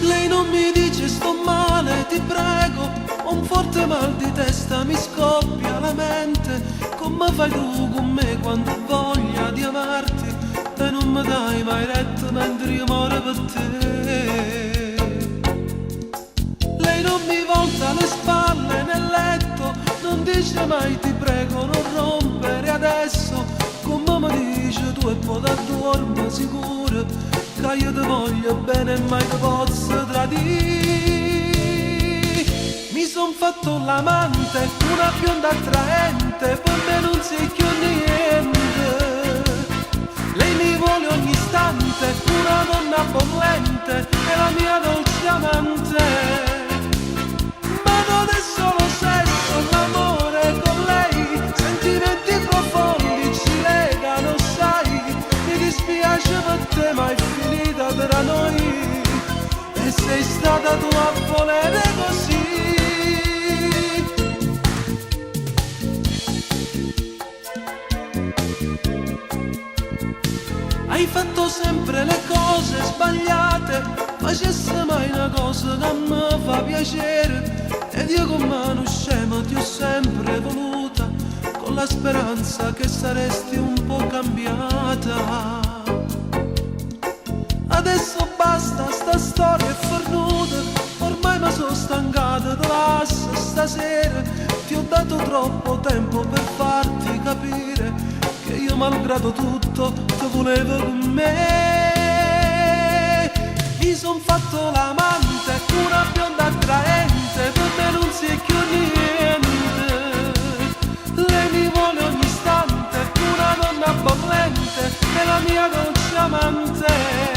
Lei non mi dice sto male, ti prego, ho un forte mal di testa, mi scoppia la mente, come fai tu con me quando ho voglia di amarti e non mi dai mai retto mentre io muore per te. Lei non mi volta le spalle nel letto, non dice mai ti prego non rompere adesso, come mi dice tu e poi da dorme sicuro che io ti voglio bene e mai ti posso tradire. Mi son fatto l'amante, una bionda attraente, per me non sei più niente. Lei mi vuole ogni istante, una donna bollente, è la mia dolce amante. Ma non è solo sesso, l'amore con lei, sentimenti profondi ci legano, sai. Mi dispiace per te ma è finita tra noi e sei stata tu a volere così. Hai fatto sempre le cose sbagliate, facesse mai una cosa che mi fa piacere, ed io con mano scema ti ho sempre voluta, con la speranza che saresti un po' cambiata. Adesso basta, sta storia è fornuta, ormai mi sono stancata, te lascio stasera, ti ho dato troppo tempo per farti capire che io malgrado tutto ti volevo con me. Mi son fatto l'amante, una bionda attraente, per me non sei più niente. Lei mi vuole ogni istante, una donna bollente, è la mia dolce amante.